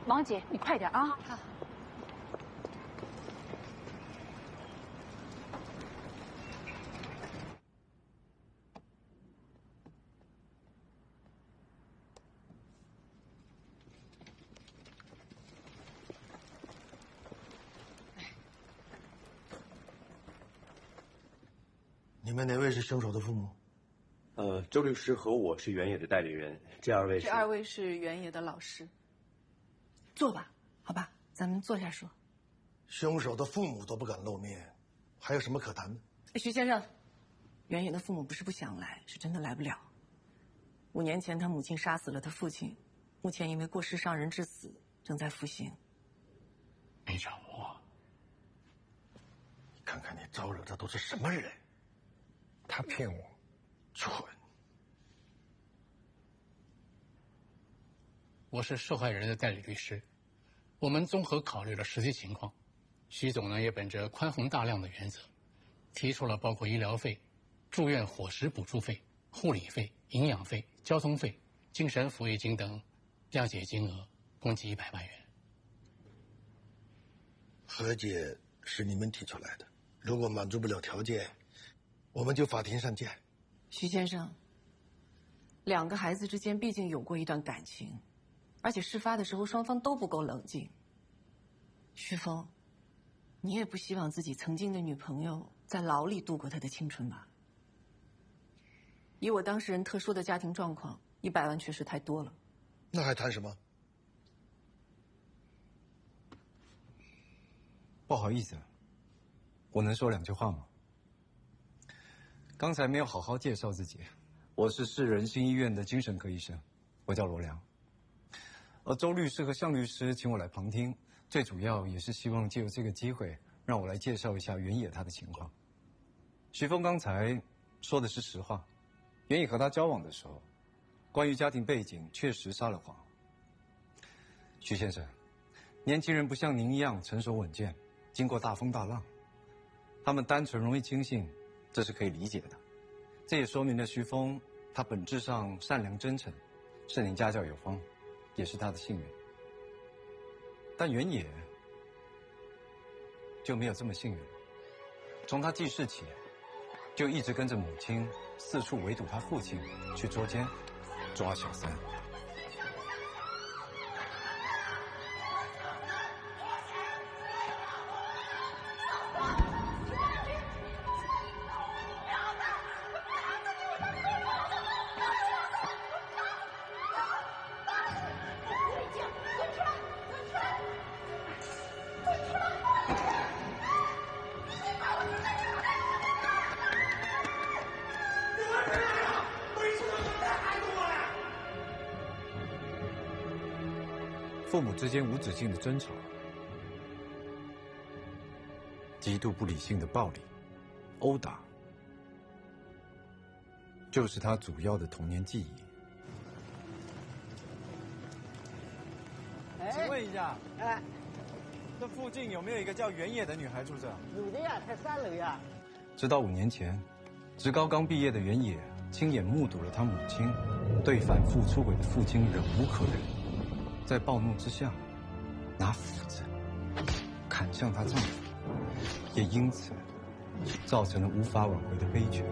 王姐，你快点啊！好。你们哪位是凶手的父母？周律师和我是原野的代理人，这二位是原野的老师。坐吧，好吧，咱们坐下说。凶手的父母都不敢露面，还有什么可谈的？徐先生，原野的父母不是不想来，是真的来不了。5年前他母亲杀死了他父亲，目前因为过失伤人致死，正在服刑。没掌握。你看看你招惹的都是什么人？他骗我，蠢！我是受害人的代理律师，我们综合考虑了实际情况，徐总呢也本着宽宏大量的原则，提出了包括医疗费、住院伙食补助费、护理费、营养费、交通费、精神抚慰金等谅解金额共计100万元。和解是你们提出来的，如果满足不了条件，我们就法庭上见。徐先生，2个孩子之间毕竟有过一段感情，而且事发的时候双方都不够冷静。徐峰，你也不希望自己曾经的女朋友在牢里度过她的青春吧？以我当事人特殊的家庭状况，100万确实太多了。那还谈什么？不好意思，我能说2句话吗？刚才没有好好介绍自己，我是市人心医院的精神科医生，我叫罗良。而周律师和向律师请我来旁听，最主要也是希望借由这个机会，让我来介绍一下原野他的情况。徐峰刚才说的是实话，原野和他交往的时候，关于家庭背景确实撒了谎。徐先生，年轻人不像您一样成熟稳健，经过大风大浪，他们单纯容易轻信，这是可以理解的。这也说明了徐峰他本质上善良真诚，是您家教有方，也是他的幸运。但原野就没有这么幸运了。从他记事起，就一直跟着母亲四处围堵他父亲，去捉奸抓小三。父母之间无止境的争吵，极度不理性的暴力、殴打，就是他主要的童年记忆。请问一下，这附近有没有一个叫原野的女孩住着？有的呀，才3楼呀。直到5年前，职高刚毕业的原野亲眼目睹了他母亲对反复出轨的父亲忍无可忍。在暴怒之下，拿斧子砍向她丈夫，也因此造成了无法挽回的悲剧。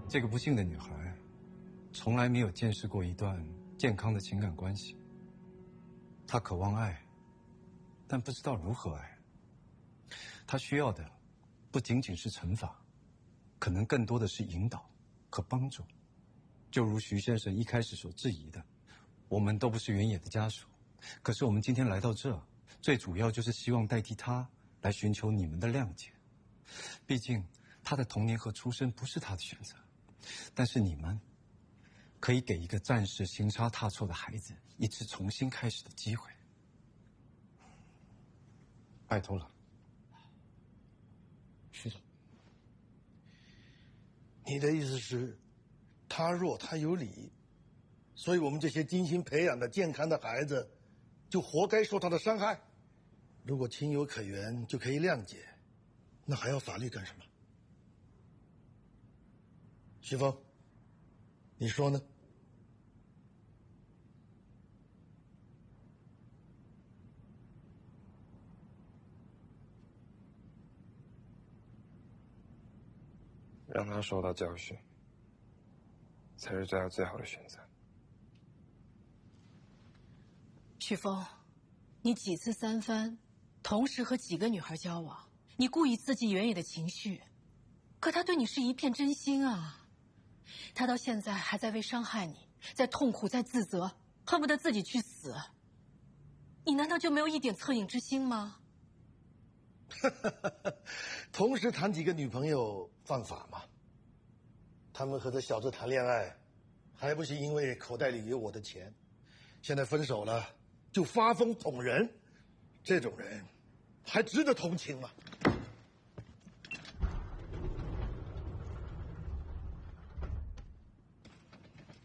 这个不幸的女孩，从来没有见识过一段健康的情感关系。她渴望爱，但不知道如何爱。她需要的不仅仅是惩罚，可能更多的是引导和帮助。就如徐先生一开始所质疑的，我们都不是原野的家属，可是我们今天来到这，最主要就是希望代替他来寻求你们的谅解。毕竟他的童年和出身不是他的选择，但是你们可以给一个暂时行差踏错的孩子一次重新开始的机会。拜托了，徐总。你的意思是，他弱他有理，所以我们这些精心培养的健康的孩子，就活该受他的伤害？如果情有可原就可以谅解，那还要法律干什么？徐峰，你说呢？让他受到教训，才是对他最好的选择。许峰，你几次三番，同时和几个女孩交往，你故意刺激原野的情绪，可他对你是一片真心啊。他到现在还在为伤害你，在痛苦，在自责，恨不得自己去死。你难道就没有一点恻隐之心吗？同时谈几个女朋友犯法吗？他们和这小子谈恋爱，还不是因为口袋里有我的钱？现在分手了，就发疯捅人，这种人还值得同情吗？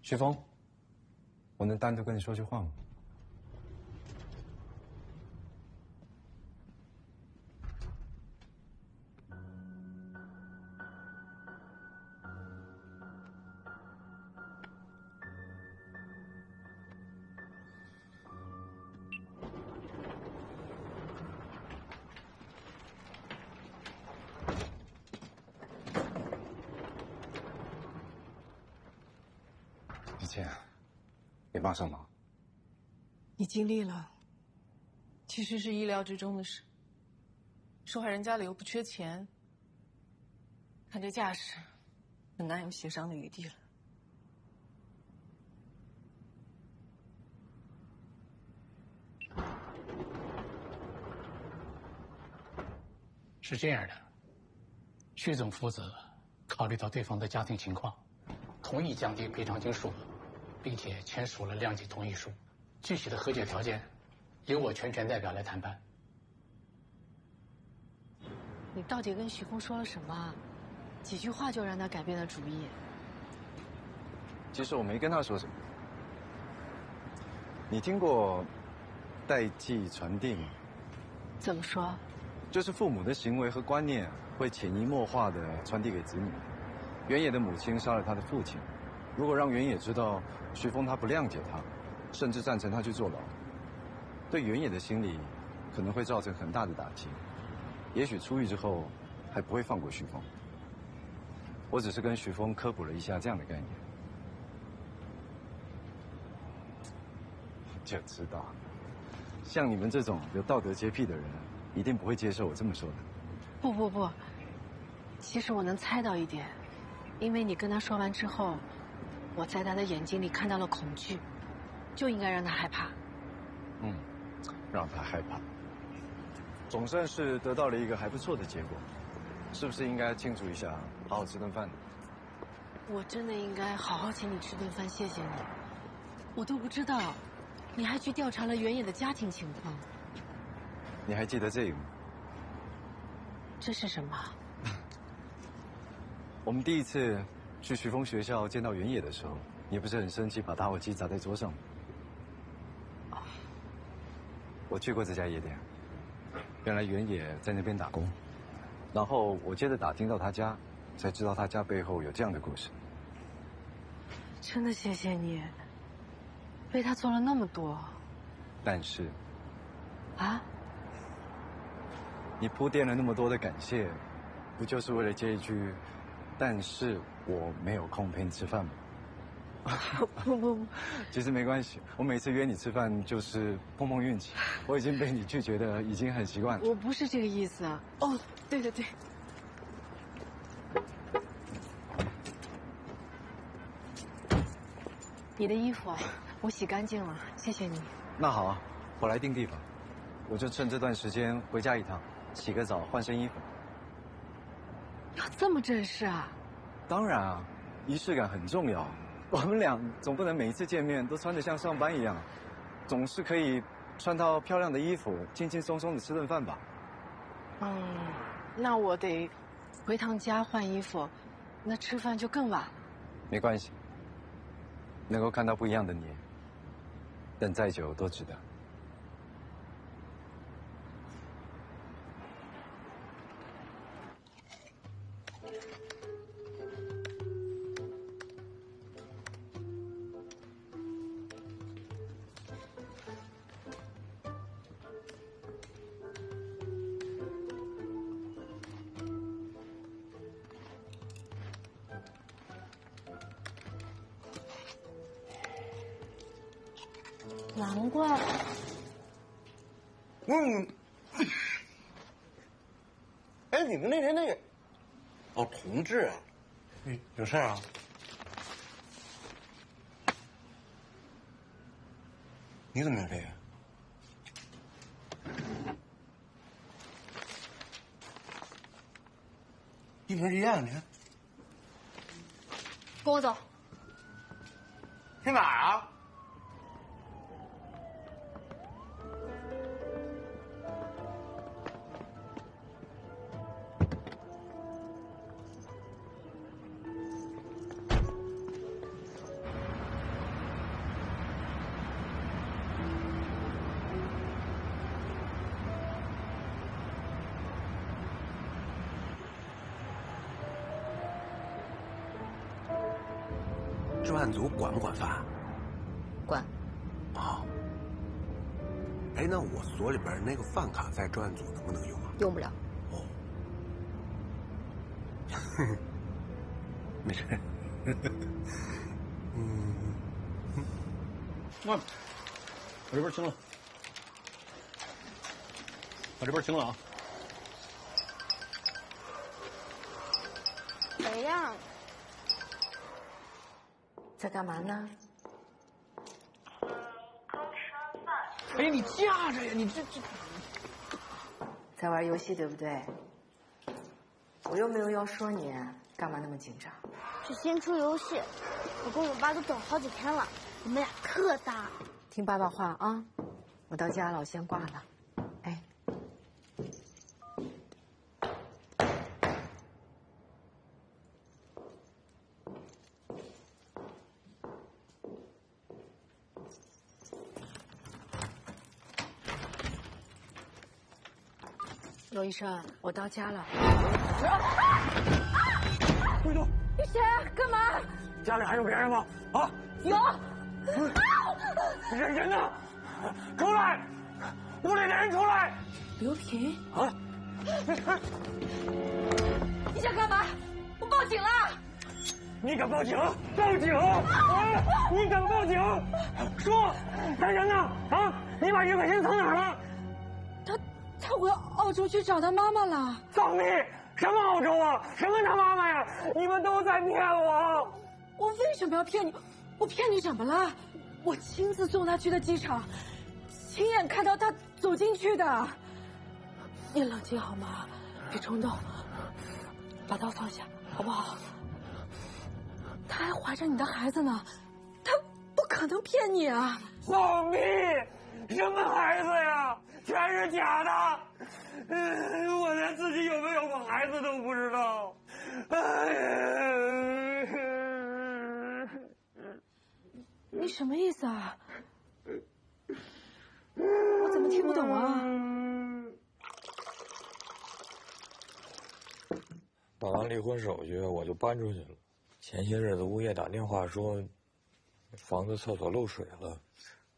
徐峰，我能单独跟你说句话吗？一切，别帮上忙。你尽力了，其实是意料之中的事。受害人家里又不缺钱，看这架势，很难有协商的余地了。是这样的，徐总父子考虑到对方的家庭情况，同意降低赔偿金数额，并且签署了谅解同意书。具体的和解条件，由我全权代表来谈判。你到底跟许峰说了什么？几句话就让他改变了主意？其实我没跟他说什么。你听过代际传递吗？怎么说？就是父母的行为和观念会潜移默化地传递给子女。原野的母亲杀了他的父亲，如果让原野知道徐峰他不谅解他，甚至赞成他去坐牢，对原野的心理可能会造成很大的打击。也许出狱之后还不会放过徐峰。我只是跟徐峰科普了一下这样的概念，就知道，像你们这种有道德洁癖的人，一定不会接受我这么说的。不，其实我能猜到一点，因为你跟他说完之后，我在他的眼睛里看到了恐惧，就应该让他害怕。让他害怕，总算是得到了一个还不错的结果，是不是应该庆祝一下，好好吃顿饭呢？我真的应该好好请你吃顿饭，谢谢你。我都不知道，你还去调查了原野的家庭情况。你还记得这个吗？这是什么？我们第一次去徐峰学校见到原野的时候，你不是很生气，把打火机砸在桌上吗？我去过这家夜店，原来原野在那边打工，然后我接着打听到他家，才知道他家背后有这样的故事。真的谢谢你，为他做了那么多。但是，啊？你铺垫了那么多的感谢，不就是为了接一句“但是我没有空陪你吃饭”吗？不，其实没关系，我每次约你吃饭就是碰碰运气，我已经被你拒绝的已经很习惯了。我不是这个意思啊。哦，对，你的衣服啊，我洗干净了，谢谢你。那好啊，我来定地方，我就趁这段时间回家一趟，洗个澡，换身衣服。要这么正式啊？当然啊，仪式感很重要。我们俩总不能每一次见面都穿得像上班一样，总是可以穿套漂亮的衣服，轻轻松松的吃顿饭吧。那我得回趟家换衣服，那吃饭就更晚了。没关系，能够看到不一样的你，等再久都值得。难怪。哎，你们那天那个，哦，同志啊，有事啊？你怎么有这个？一模一样，你看。跟我走。去哪儿啊？专案组管不管饭？管。哦。哎，那我所里边那个饭卡在专案组能不能用啊？用不了。哦。没事。我这边清了，我这边清了啊。怎样？在干嘛呢？刚吃完饭。哎呀，你架着呀！你这。在玩游戏对不对？我又没有要说你，干嘛那么紧张？是新出游戏，我跟我爸都等好几天了，我们俩可搭。听爸爸话啊！我到家了，我先挂了。哎。罗医生，我到家了。慧东，你谁啊？干嘛？家里还有别人吗？啊？有。人呢？出来！屋里的人出来！刘平啊！你想干嘛？我报警了！你敢报警？报警！啊！你敢报警？说，他人呢？啊！你把1块钱藏哪儿了？他回澳洲去找他妈妈了。放屁！什么澳洲啊？什么他妈妈呀？你们都在骗我！我为什么要骗你？我骗你怎么了？我亲自送他去的机场，亲眼看到他走进去的。你冷静好吗？别冲动，把刀放下，好不好？他还怀着你的孩子呢，他不可能骗你啊！放屁！什么孩子呀？全是假的！我连自己有没有过孩子都不知道。你什么意思啊？我怎么听不懂啊？办完离婚手续，我就搬出去了。前些日子物业打电话说，房子厕所漏水了，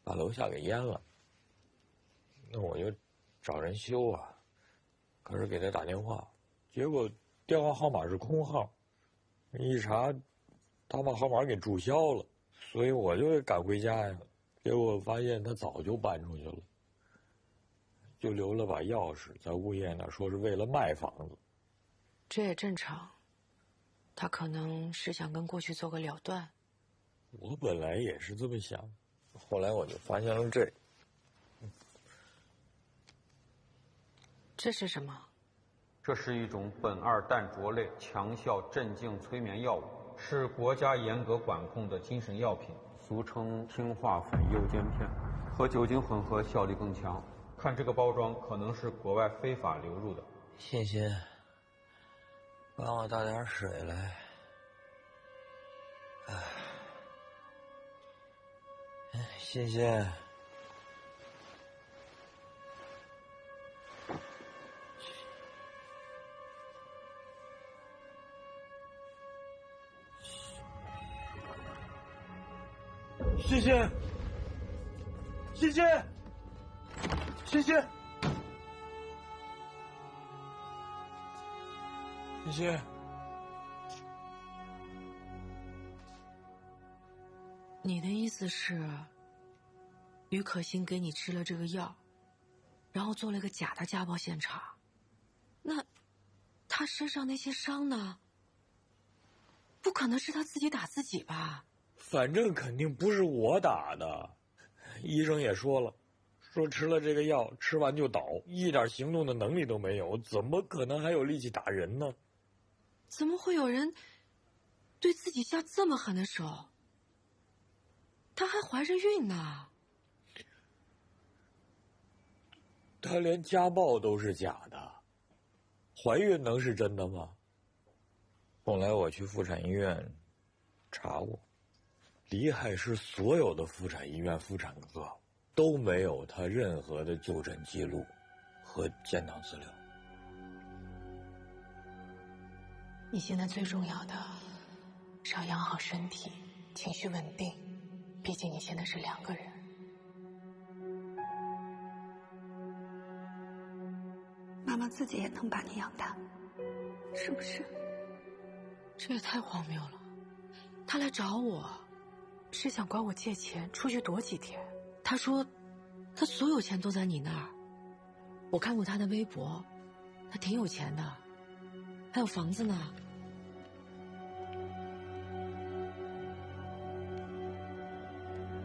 把楼下给淹了。那我就找人修啊，可是给他打电话，结果电话号码是空号，一查，他把号码给注销了，所以我就赶回家呀。结果发现他早就搬出去了，就留了把钥匙在物业那，说是为了卖房子。这也正常，他可能是想跟过去做个了断。我本来也是这么想，后来我就发现了这。这是什么？这是一种苯二氮卓类强效镇静催眠药物，是国家严格管控的精神药品，俗称氰化醒诱间片，和酒精混合效力更强。看这个包装，可能是国外非法流入的。欣欣，帮我倒点水来。欣欣。欣欣，欣欣，欣欣，欣欣，你的意思是，吕可欣给你吃了这个药，然后做了个假的家暴现场，那他身上那些伤呢？不可能是他自己打自己吧？反正肯定不是我打的，医生也说了，说吃了这个药，吃完就倒，一点行动的能力都没有，怎么可能还有力气打人呢？怎么会有人对自己下这么狠的手？她还怀着孕呢。她连家暴都是假的，怀孕能是真的吗？后来我去妇产医院查过，李海市所有的妇产医院妇产科都没有她任何的就诊记录和建档资料。你现在最重要的是要养好身体，情绪稳定，毕竟你现在是2个人。妈妈自己也能把你养大，是不是？这也太荒谬了。他来找我，是想管我借钱出去躲几天。他说，他所有钱都在你那儿。我看过他的微博，他挺有钱的，还有房子呢。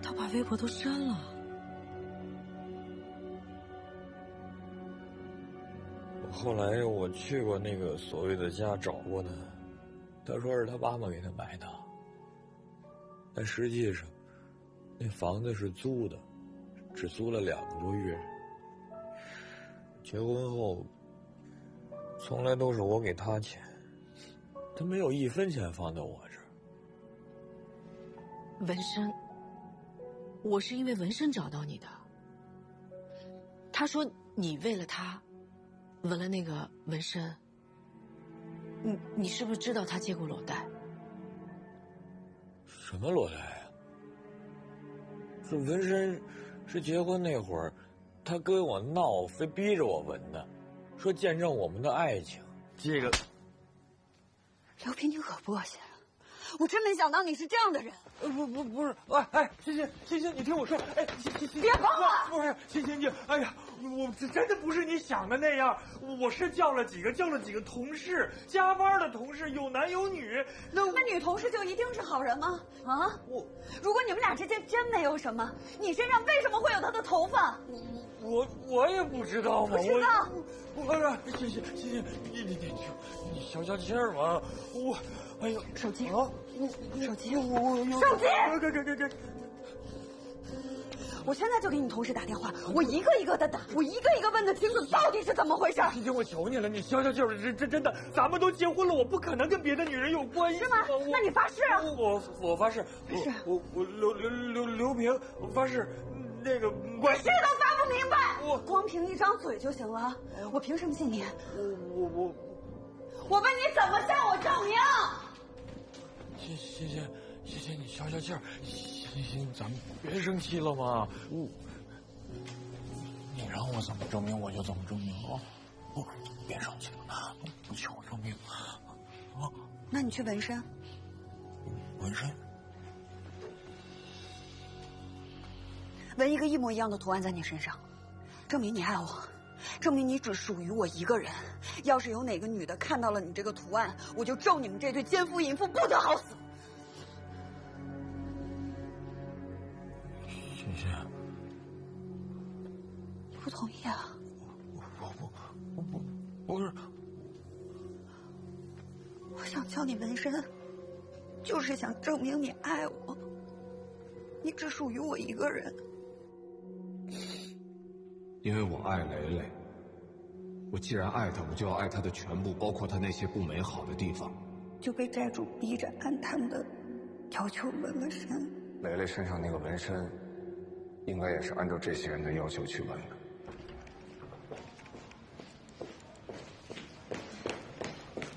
他把微博都删了。后来我去过那个所谓的家找过他，他说是他妈妈给他买的，但实际上那房子是租的，只租了2个多月。结婚后从来都是我给他钱，他没有1分钱放在我这儿。纹身，我是因为纹身找到你的。他说你为了他纹了那个纹身，你是不是知道他接过裸贷？什么裸贷啊？这纹身是结婚那会儿，他跟我闹，非逼着我纹的，说见证我们的爱情。这个，刘平，你可恶心了！我真没想到你是这样的人。不是，哎，欣，你听我说，哎，欣，别碰我！不是，欣，你，哎呀，我这真的不是你想的那样，我是叫了几个同事，加班的同事，有男有女。那女同事就一定是好人吗？啊，如果你们俩之间真没有什么，你身上为什么会有她的头发？我也不知道嘛，不知道。不是，欣，你消消气儿嘛，哎呦，手机啊！手机！手机！给！我现在就给你同事打电话，我一个一个的打，我一个一个问的清楚，到底是怎么回事？欣，我求你了，你消消气儿，真的，咱们都结婚了，我不可能跟别的女人有关系。是吗？那你发誓啊！我发誓，我刘平，我发誓，那个我誓都发不明白，我光凭一张嘴就行了，我凭什么信你？我问你怎么向我证明？欣，你消消气儿，欣，咱们别生气了嘛。你让我怎么证明我就怎么证明啊！别生气了，不求证明啊！那你去纹身。纹身？纹一个一模一样的图案在你身上，证明你爱我。证明你只属于我一个人。要是有哪个女的看到了你这个图案，我就咒你们这对奸夫淫妇不得好死。欣，你不同意啊？不是。我想教你纹身，就是想证明你爱我，你只属于我一个人。因为我爱蕾蕾，我既然爱她，我就要爱她的全部，包括她那些不美好的地方。就被债主逼着按他们的要求纹了身。蕾蕾身上那个纹身，应该也是按照这些人的要求去纹的。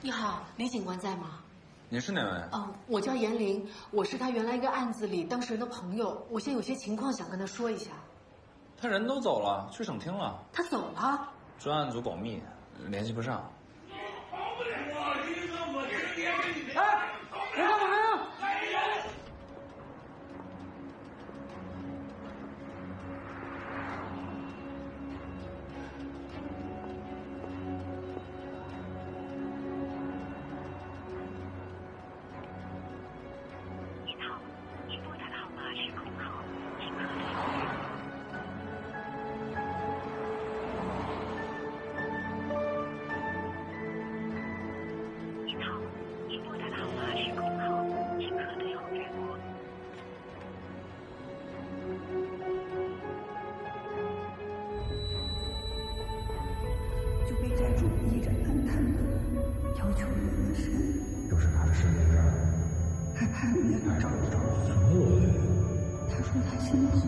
你好，李警官在吗？你是哪位？我叫严玲，我是他原来一个案子里当事人的朋友，我现在有些情况想跟他说一下。他人都走了，去省厅了。他走了？专案组保密，联系不上。哎，你干嘛呀？他说他心疼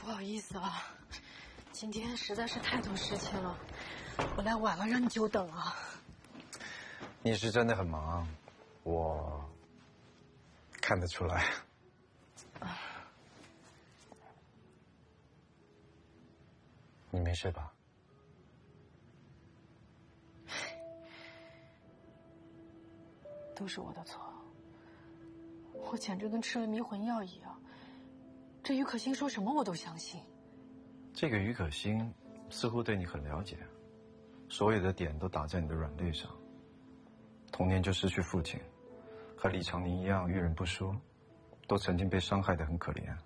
不好意思啊，今天实在是太多事情了，我来晚了，让你久等了。你是真的很忙，我看得出来。你没事吧？都是我的错，我简直跟吃了迷魂药一样。这于可欣说什么我都相信。这个于可欣似乎对你很了解，所有的点都打在你的软肋上。童年就失去父亲，和李长宁一样遇人不淑，都曾经被伤害得很可怜。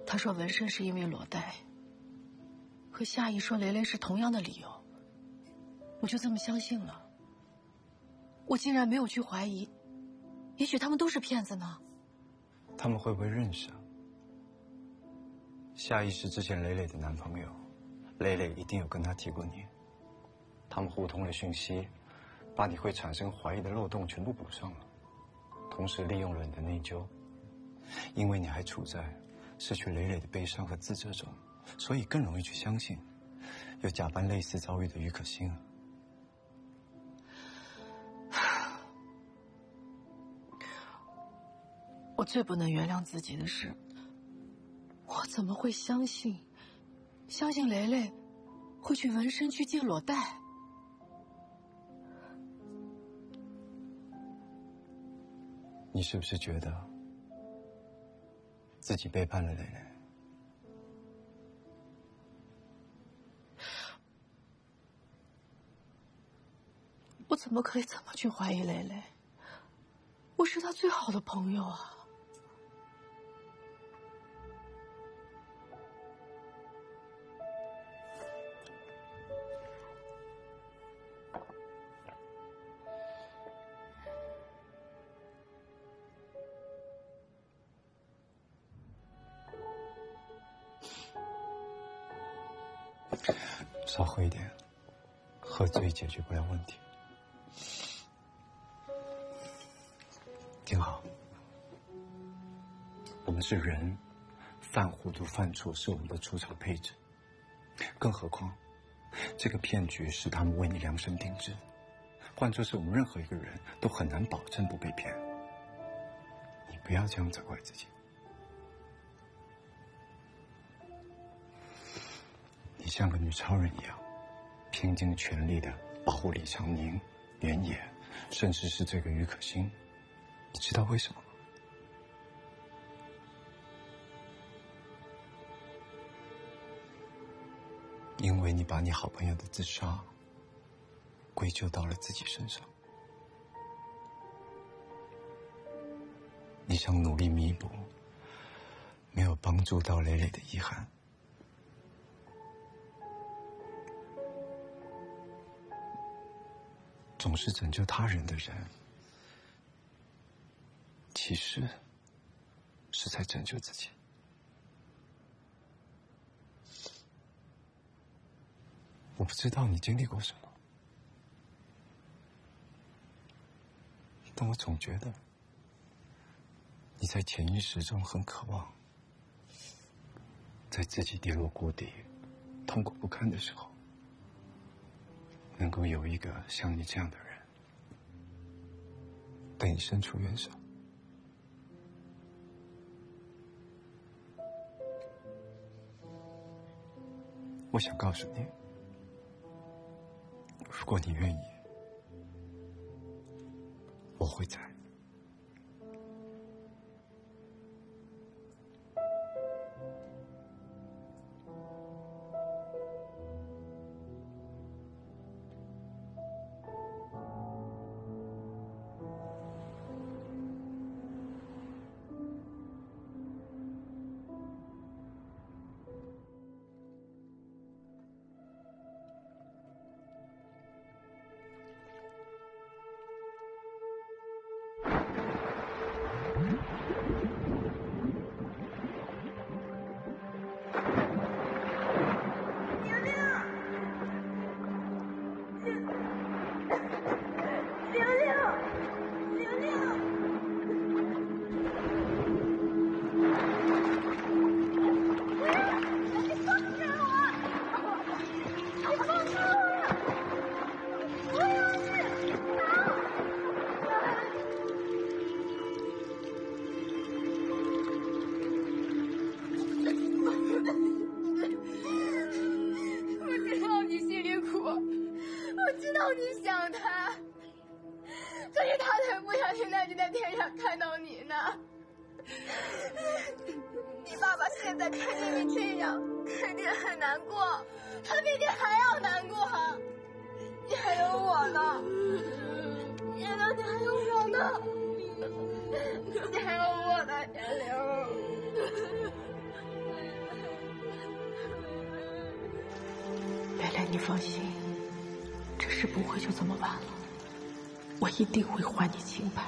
他说纹身是因为裸贷，和夏意说雷雷是同样的理由，我就这么相信了。我竟然没有去怀疑，也许他们都是骗子呢。他们会不会认识啊？夏意是之前磊磊的男朋友，磊磊一定有跟他提过你。他们互通了讯息，把你会产生怀疑的漏洞全部补上了，同时利用了你的内疚。因为你还处在失去磊磊的悲伤和自责中，所以更容易去相信，有假扮类似遭遇的于可欣啊。我最不能原谅自己的是，我怎么会相信雷雷会去纹身去借裸贷？你是不是觉得自己背叛了磊磊？我怎么可以这么去怀疑磊磊？我是他最好的朋友啊！少喝一点，喝醉解决不了问题。挺好，我们是人，犯糊涂犯错是我们的出场配置。更何况，这个骗局是他们为你量身定制，换作是我们任何一个人都很难保证不被骗。你不要这样责怪自己。你像个女超人一样，拼尽全力的保护李长宁、原野，甚至是这个于可欣。你知道为什么吗？因为你把你好朋友的自杀归咎到了自己身上，你想努力弥补没有帮助到磊磊的遗憾。总是拯救他人的人，其实是在拯救自己。我不知道你经历过什么，但我总觉得你在潜意识中很渴望，在自己跌落谷底、痛苦不堪的时候，能够有一个像你这样的人对你伸出援手。我想告诉你，如果你愿意，我会在。道你想他，可是他才不想现在就在天上看到你呢。你爸爸现在看见你这样，肯定很难过，他比你还要难过。你还有我呢，颜良，你还有我呢，你还有我呢，颜良。蕾蕾，你放心，这事不会就这么完了，我一定会还你清白。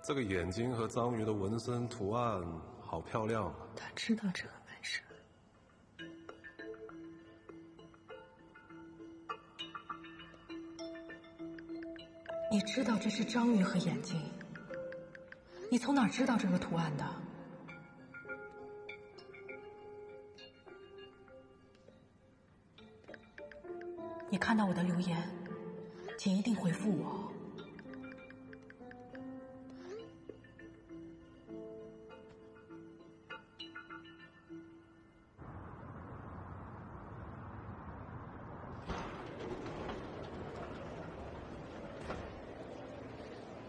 这个眼睛和章鱼的纹身图案好漂亮啊！他知道这个纹身。你知道这是章鱼和眼睛？你从哪儿知道这个图案的？你看到我的留言，请一定回复我。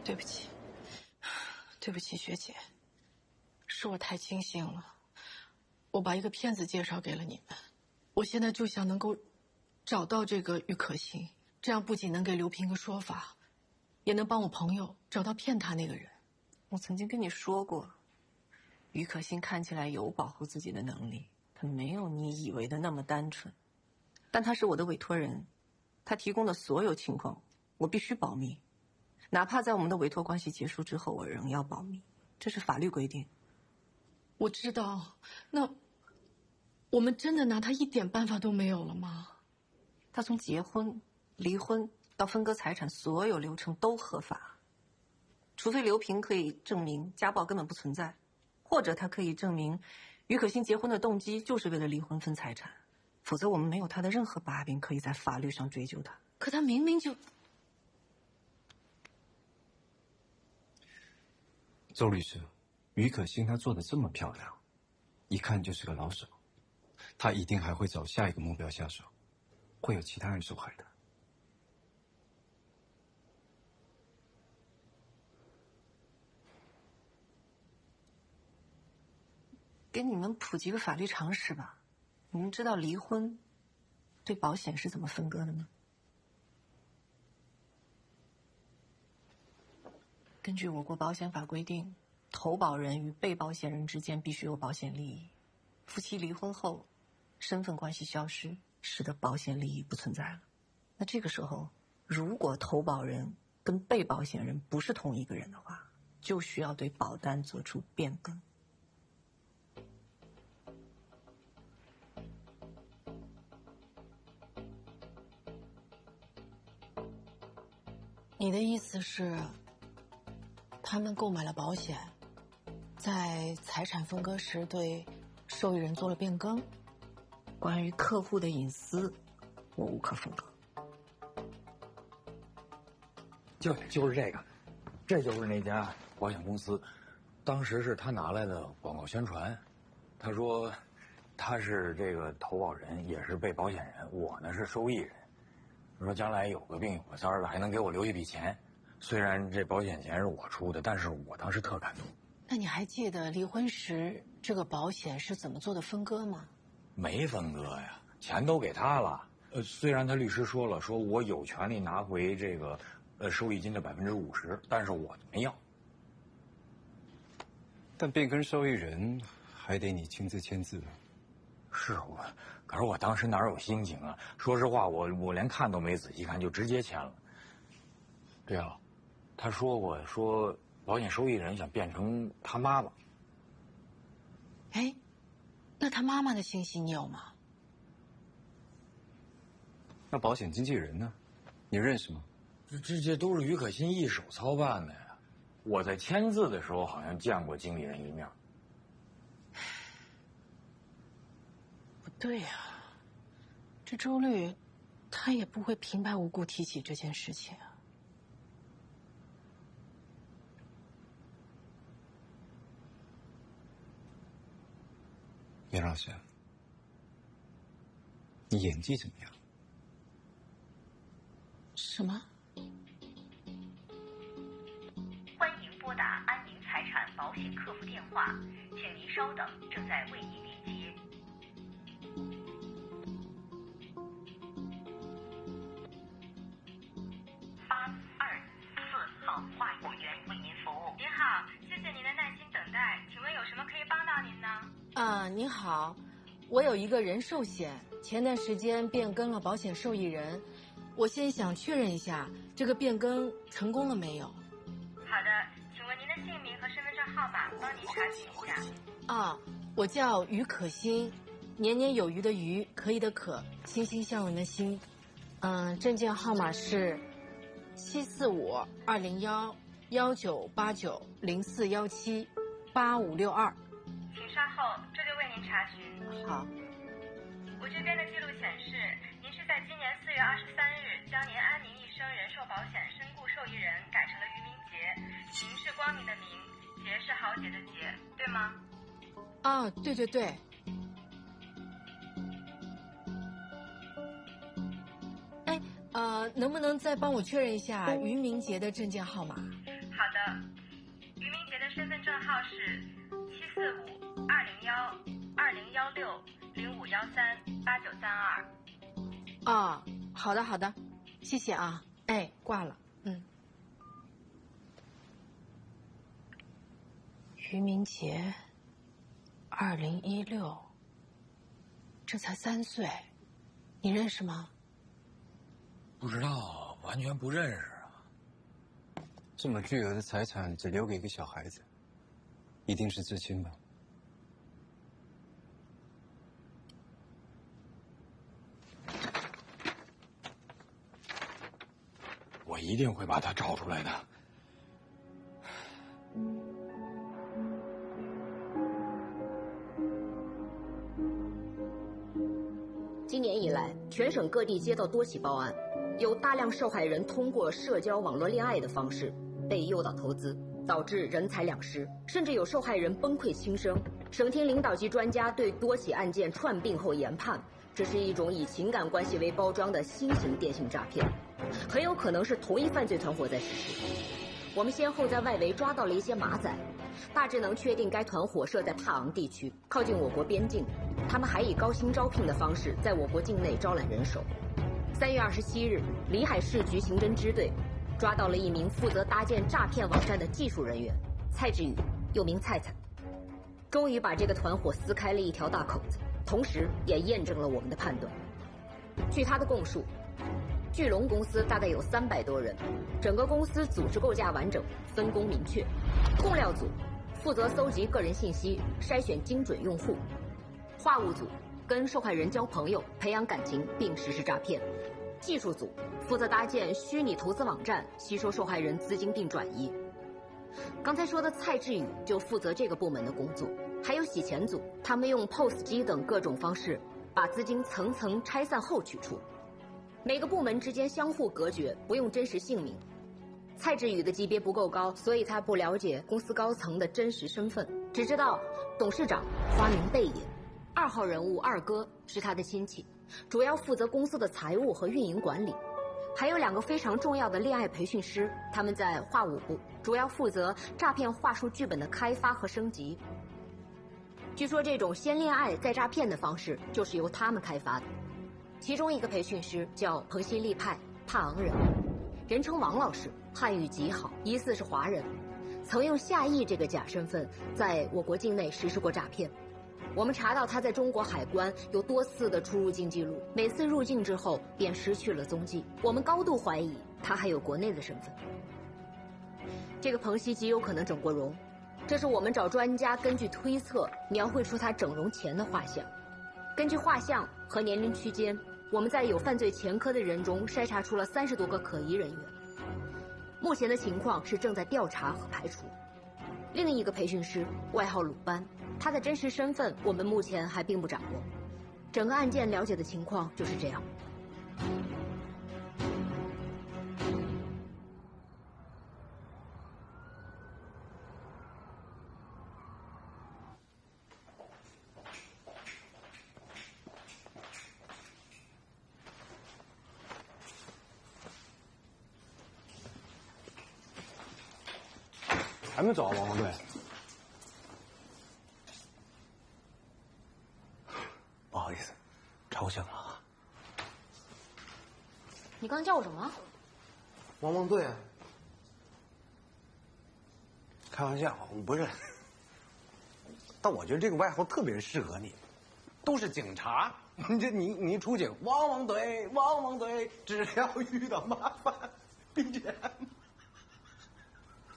对不起，对不起，学姐，是我太轻信了。我把一个骗子介绍给了你们，我现在就想能够找到这个于可欣，这样不仅能给刘平个说法，也能帮我朋友找到骗他那个人。我曾经跟你说过，于可欣看起来有保护自己的能力，她没有你以为的那么单纯。但她是我的委托人，她提供的所有情况我必须保密。哪怕在我们的委托关系结束之后，我仍要保密，这是法律规定。我知道，那我们真的拿他一点办法都没有了吗？他从结婚、离婚到分割财产，所有流程都合法，除非刘平可以证明家暴根本不存在，或者他可以证明于可欣结婚的动机就是为了离婚分财产，否则我们没有他的任何把柄可以在法律上追究他。可他明明就……周律师，于可欣她做的这么漂亮，一看就是个老手，她一定还会找下一个目标下手，会有其他人受害的。给你们普及个法律常识吧，你们知道离婚对保险是怎么分割的吗？根据我国保险法规定，投保人与被保险人之间必须有保险利益。夫妻离婚后，身份关系消失，使得保险利益不存在了。那这个时候，如果投保人跟被保险人不是同一个人的话，就需要对保单做出变更。你的意思是，他们购买了保险，在财产分割时对受益人做了变更？关于客户的隐私，我无可奉告。就是这个，这就是那家保险公司，当时是他拿来的广告宣传。他说他是这个投保人，也是被保险人，我呢是受益人。他说将来有个病有个灾的，还能给我留一笔钱。虽然这保险钱是我出的，但是我当时特感动。那你还记得离婚时这个保险是怎么做的分割吗？没分割呀，钱都给他了。虽然他律师说了，说我有权利拿回这个收益金的50%，但是我没要。但变更受益人还得你亲自签字。是我，可是我当时哪有心情啊？说实话，我连看都没仔细看，就直接签了。对了，他说过，说保险受益人想变成他妈妈。哎，那他妈妈的信息你有吗？那保险经纪人呢？你认识吗？这都是于可欣一手操办的呀。我在签字的时候好像见过经理人一面。不对呀，这周律，他也不会平白无故提起这件事情啊。严老师，你演技怎么样？什么？欢迎拨打安宁财产保险客服电话，请您稍等，正在为您连接。824号话务员为您服务。您好，谢谢您的耐心等待，请问有什么可以帮到您呢？您好，我有一个人寿险，前段时间变更了保险受益人，我先想确认一下这个变更成功了没有。好的，请问您的姓名和身份证号码，帮您查询一下。我叫于可欣，年年有余的余，可以的可，欣欣向荣的欣。证件号码是745-201-1989-0417-8562。请稍后，这就为您查询。好。我这边的记录显示，您是在今年4月23日将您安宁一生人寿保险身故受益人改成了于明杰，明是光明的明，杰是豪杰的杰，对吗？对对对。能不能再帮我确认一下于明杰的证件号码？好的，于明杰的身份证号是745-201-2013-8532。好的好的，谢谢啊。挂了。于明杰，2016，这才3岁，你认识吗？不知道，完全不认识啊。这么巨额的财产只留给一个小孩子，一定是至亲吧？我一定会把他找出来的。今年以来，全省各地接到多起报案，有大量受害人通过社交网络恋爱的方式被诱导投资，导致人财两失，甚至有受害人崩溃轻生。省厅领导级专家对多起案件串并后研判，这是一种以情感关系为包装的新型电信诈骗，很有可能是同一犯罪团伙在实施。我们先后在外围抓到了一些马仔，大致能确定该团伙设在帕昂地区，靠近我国边境。他们还以高薪招聘的方式在我国境内招揽人手。3月27日，里海市局刑侦支队抓到了一名负责搭建诈骗网站的技术人员蔡志宇，又名菜菜，终于把这个团伙撕开了一条大口子，同时也验证了我们的判断。据他的供述，巨龙公司大概有300多人，整个公司组织构架完整，分工明确。供料组负责搜集个人信息，筛选精准用户；话务组跟受害人交朋友，培养感情并实施诈骗；技术组负责搭建虚拟投资网站，吸收受害人资金并转移。刚才说的蔡志宇就负责这个部门的工作。还有洗钱组，他们用 POS 机等各种方式把资金层层拆散后取出。每个部门之间相互隔绝，不用真实姓名。蔡志宇的级别不够高，所以他不了解公司高层的真实身份，只知道董事长花名贝爷，2号人物二哥是他的亲戚，主要负责公司的财务和运营管理。还有2个非常重要的恋爱培训师，他们在话务部，主要负责诈骗话术剧本的开发和升级。据说这种先恋爱再诈骗的方式就是由他们开发的。其中一个培训师叫彭新立派，帕昂人，人称王老师，汉语极好，疑似是华人，曾用夏毅这个假身份在我国境内实施过诈骗。我们查到他在中国海关有多次的出入境记录，每次入境之后便失去了踪迹。我们高度怀疑他还有国内的身份。这个彭熙极有可能整过容，这是我们找专家根据推测描绘出他整容前的画像。根据画像和年龄区间，我们在有犯罪前科的人中筛查出了30多个可疑人员，目前的情况是正在调查和排除。另一个培训师外号鲁班，他的真实身份我们目前还并不掌握。整个案件了解的情况就是这样。还没走啊，王王队。不好意思，吵醒了啊。你刚叫我什么？王王队。开玩笑，不是。但我觉得这个外号特别适合你，都是警察，你一出警，汪汪队，汪汪队，只要遇到麻烦，BGM。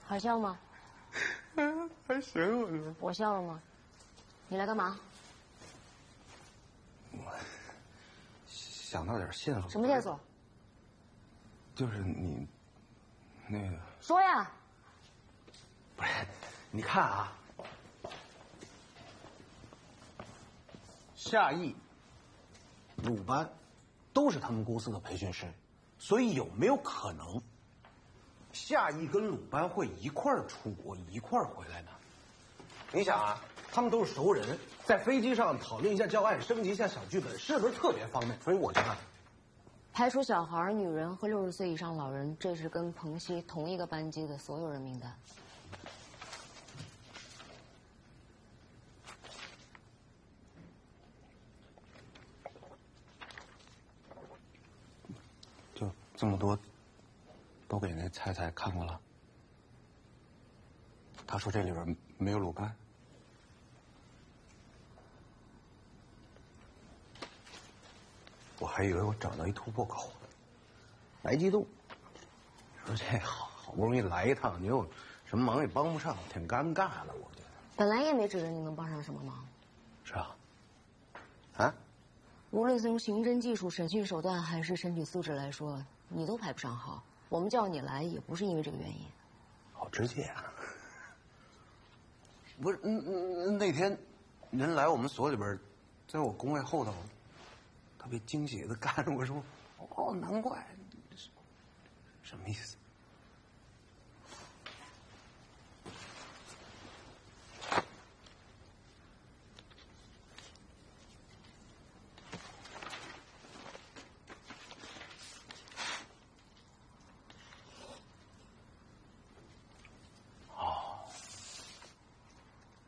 好笑吗？还行，我笑了吗？你来干嘛？我想到点线索。什么线索？就是你，那个。说呀。不是，你看啊，夏意、鲁班，都是他们公司的培训师，所以有没有可能？夏意跟鲁班会一块儿出国，一块儿回来呢？你想啊，他们都是熟人，在飞机上讨论一下教案，升级一下小剧本，是不是特别方便？所以我觉得，排除小孩、女人和60岁以上老人，这是跟彭曦同一个班机的所有人名单。就这么多。都给那菜菜看过了，他说这里边没有鲁班，我还以为我找到一突破口呢，白激动。说这好不容易来一趟，你有什么忙也帮不上，挺尴尬的，我觉得。本来也没指着你能帮上什么忙。是啊。啊？无论从刑侦技术、审讯手段还是身体素质来说，你都排不上号。我们叫你来也不是因为这个原因。好直接啊！不是，那天人来我们所里边，在我工位后头，特别惊喜的看着我说：“哦，难怪，什么意思？”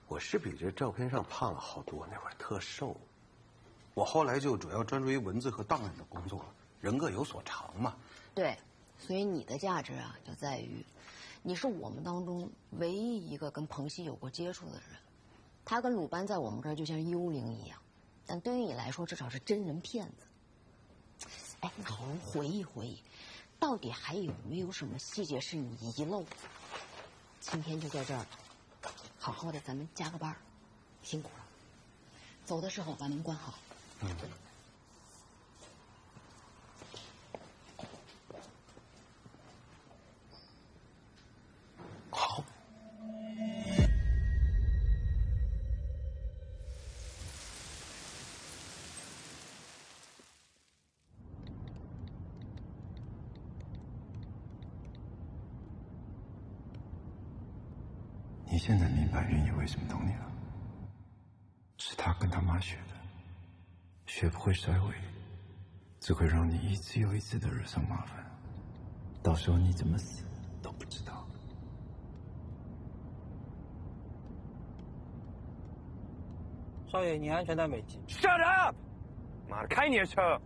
我是比这照片上胖了好多，那会儿特瘦。我后来就主要专注于文字和档案的工作，人各有所长嘛。对，所以你的价值啊，就在于，你是我们当中唯一一个跟彭曦有过接触的人。他跟鲁班在我们这儿就像幽灵一样，但对于你来说，至少是真人骗子。哎，你好好回忆回忆，到底还有没有什么细节是你遗漏的？今天就在这儿。好好的，咱们加个班，辛苦了。走的时候把门关好。嗯。好。你现在明白云野为什么懂你了？是他跟他妈学的，学不会甩尾，只会让你一次又一次的惹上麻烦，到时候你怎么死都不知道。少爷，你安全带没系。Shut up！ 妈的，开你的车！